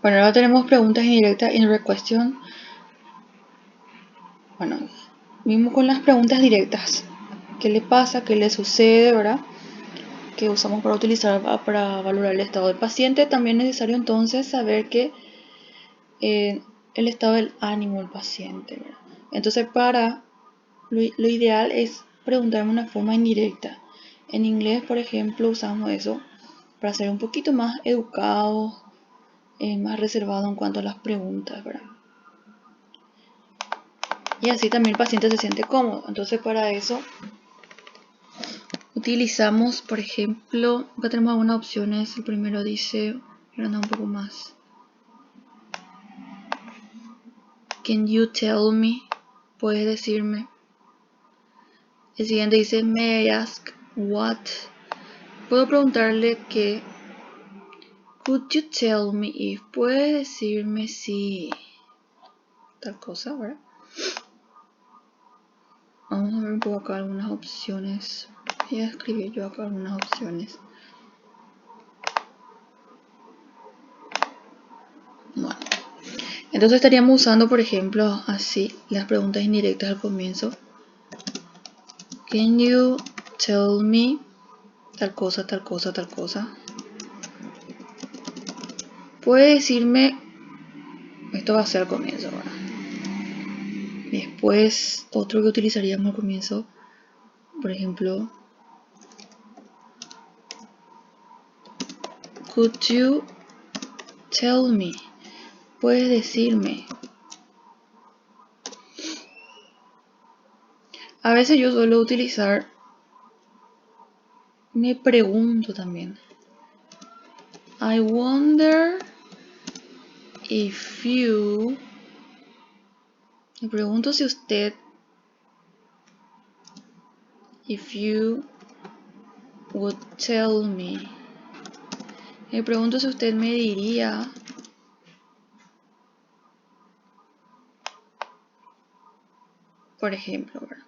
Bueno, ahora tenemos preguntas indirectas, indirect question. Bueno, mismo con las preguntas directas. ¿Qué le pasa? ¿Qué le sucede? ¿Verdad? Que usamos para utilizar para valorar el estado del paciente. También es necesario entonces saber que el estado del ánimo del paciente, ¿verdad? Entonces lo ideal es preguntar de una forma indirecta. En inglés, por ejemplo, usamos eso para ser un poquito más educados, más reservados en cuanto a las preguntas, ¿verdad? Y así también el paciente se siente cómodo. Entonces para eso utilizamos, por ejemplo, acá tenemos algunas opciones. El primero dice, voy a andar un poco más. Can you tell me? ¿Puedes decirme? El siguiente dice, may I ask what? Puedo preguntarle que, could you tell me if? ¿Puedes decirme si? Tal cosa, ¿verdad? Vamos a ver un poco acá algunas opciones. Voy a escribir yo acá algunas opciones. Bueno. Entonces estaríamos usando, por ejemplo, así, las preguntas indirectas al comienzo. Can you tell me tal cosa, tal cosa, tal cosa? Puede decirme, esto va a ser al comienzo, ¿verdad? Después, otro que utilizaríamos al comienzo, por ejemplo, could you tell me? Puedes decirme. A veces yo suelo utilizar, me pregunto también. I wonder if you. Me pregunto si usted. If you would tell me. Me pregunto si usted me diría. Por ejemplo, ¿verdad?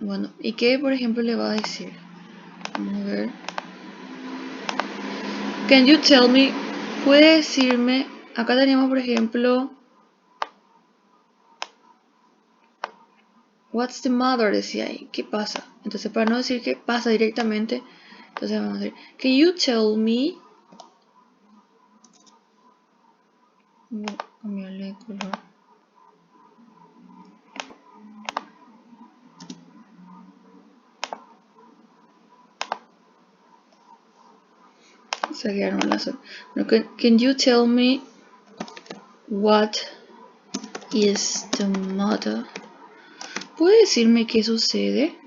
Bueno, ¿y qué por ejemplo le va a decir? Vamos a ver. Can you tell me? Puede decirme. Acá tenemos por ejemplo. What's the matter? Decía ahí. ¿Qué pasa? Entonces para no decir qué pasa directamente. Entonces vamos a decir. Can you tell me? Voy a cambiarle de color. Se quedaron las. Can you tell me what is the matter? ¿Puede decirme qué sucede?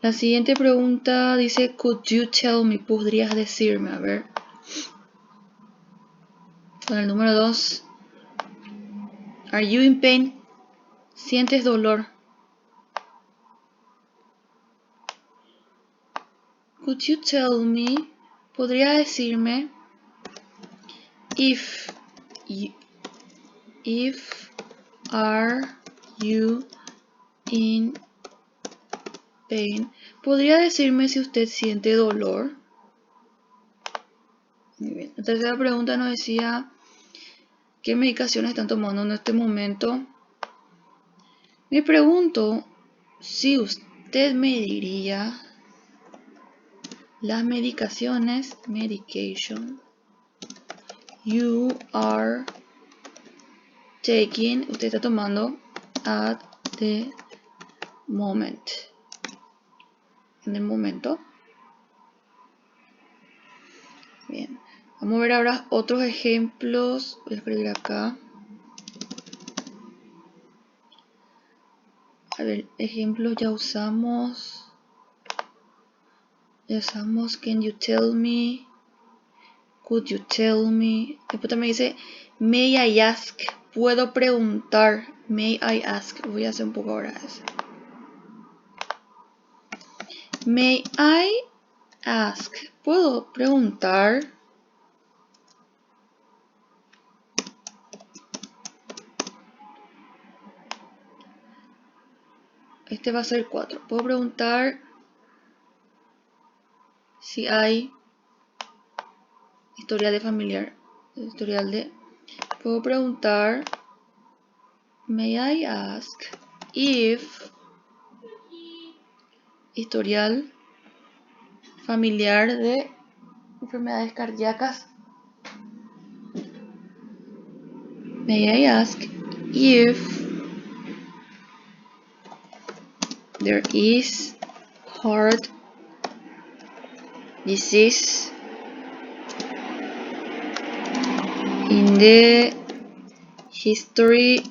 La siguiente pregunta dice, could you tell me? ¿Podrías decirme? A ver. Con el número 2. Are you in pain? ¿Sientes dolor? Could you tell me? ¿Podría decirme? If are you in pain? ¿Podría decirme si usted siente dolor? Muy bien. La tercera pregunta nos decía, ¿qué medicaciones están tomando en este momento? Me pregunto si usted me diría las medicaciones, medication, you are taking, usted está tomando at the moment, en el momento. Bien, vamos a ver ahora otros ejemplos. Voy a escribir acá. A ver, ejemplos ya usamos. Can you tell me? Could you tell me? Después también dice, may I ask? Puedo preguntar. May I ask? Voy a hacer un poco ahora eso. May I ask? Puedo preguntar. Este va a ser 4. Puedo preguntar si hay. historial de familiar. Historial de... Puedo preguntar, may I ask if historial familiar de enfermedades cardíacas. May I ask if there is heart disease in the history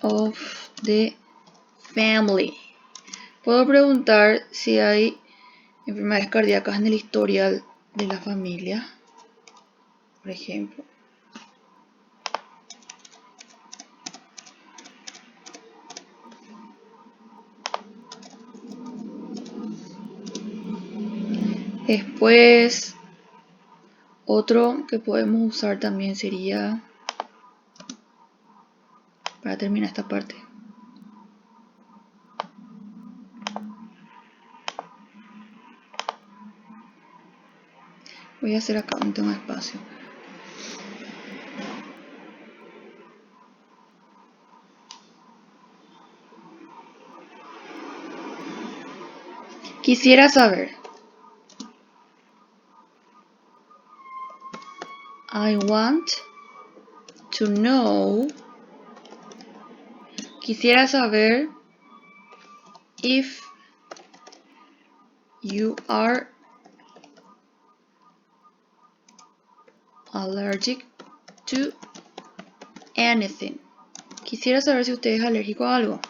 of the family. Puedo preguntar si hay enfermedades cardíacas en el historial de la familia, por ejemplo. Después, otro que podemos usar también sería, para terminar esta parte, voy a hacer acá, no tengo espacio. Quisiera saber. I want to know. Quisiera saber if you are allergic to anything. Quisiera saber si usted es alérgico a algo.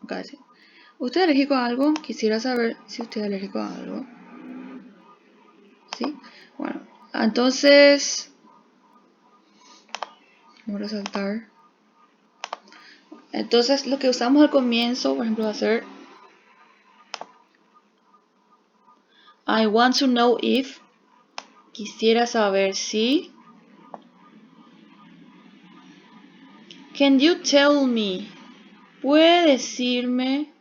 Okay. ¿Usted es alérgico a algo? Quisiera saber si usted es alérgico a algo. ¿Sí? Bueno, entonces vamos a saltar. Entonces lo que usamos al comienzo, por ejemplo, va a ser I want to know if. Quisiera saber si. Can you tell me? ¿Puede decirme?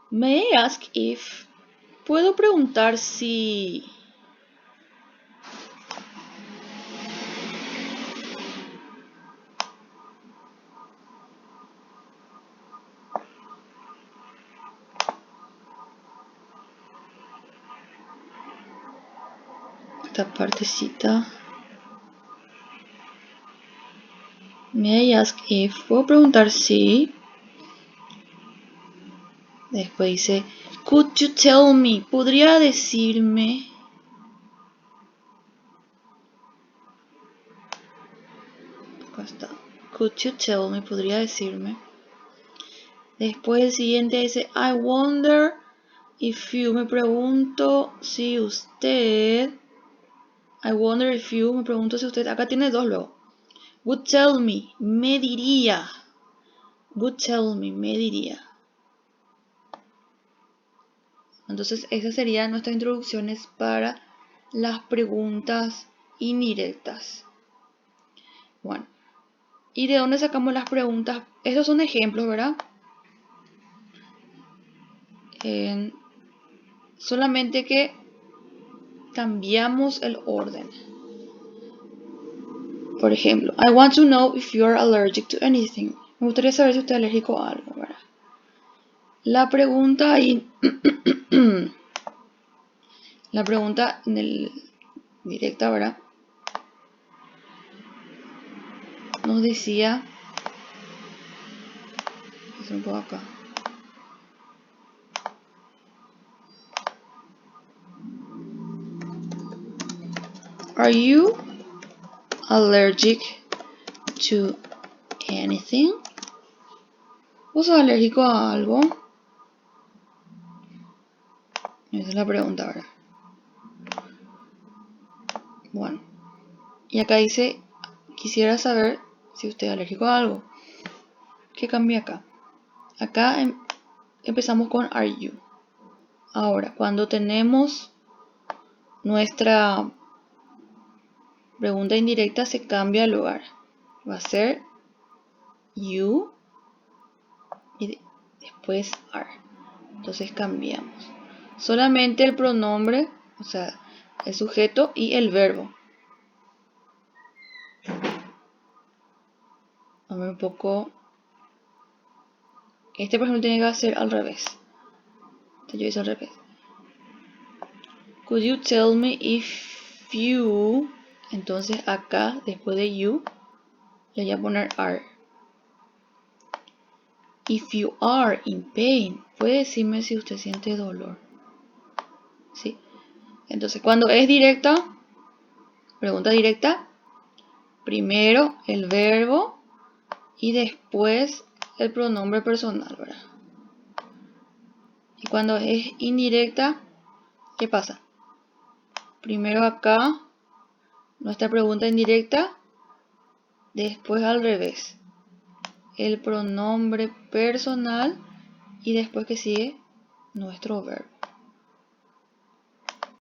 May I ask if? ¿Puedo preguntar si? Esta partecita. May I ask if? ¿Puedo preguntar si? Después dice, could you tell me? ¿Podría decirme? Acá está. Could you tell me? ¿Podría decirme? Después el siguiente dice, I wonder if you. Me pregunto si usted. I wonder if you. Me pregunto si usted. Acá tiene dos luego. Would tell me. Me diría. Would tell me. Me diría. Entonces esas serían nuestras introducciones para las preguntas indirectas. Bueno, ¿y de dónde sacamos las preguntas? Estos son ejemplos, ¿verdad? Solamente que cambiamos el orden. Por ejemplo, I want to know if you are allergic to anything. Me gustaría saber si usted es alérgico a algo, ¿verdad? La pregunta ahí... La pregunta en el directa, ¿verdad? Nos decía... Es un poco acá. Are you allergic to anything? ¿Vos sos alérgico a algo? Esa es la pregunta, ¿verdad? Bueno. Y acá dice, quisiera saber si usted es alérgico a algo. ¿Qué cambia acá? Acá empezamos con are you. Ahora, cuando tenemos nuestra pregunta indirecta, se cambia el lugar. Va a ser you y después are. Entonces cambiamos. Solamente el pronombre, o sea, el sujeto y el verbo. A ver un poco. Este por ejemplo tiene que ser al revés. Este yo hice al revés. Could you tell me if you... Entonces acá, después de you, le voy a poner are. If you are in pain, puede decirme si usted siente dolor. ¿Sí? Entonces cuando es directa, pregunta directa, primero el verbo y después el pronombre personal, ¿verdad? Y cuando es indirecta, ¿qué pasa? Primero acá, nuestra pregunta indirecta, después al revés. El pronombre personal y después que sigue nuestro verbo.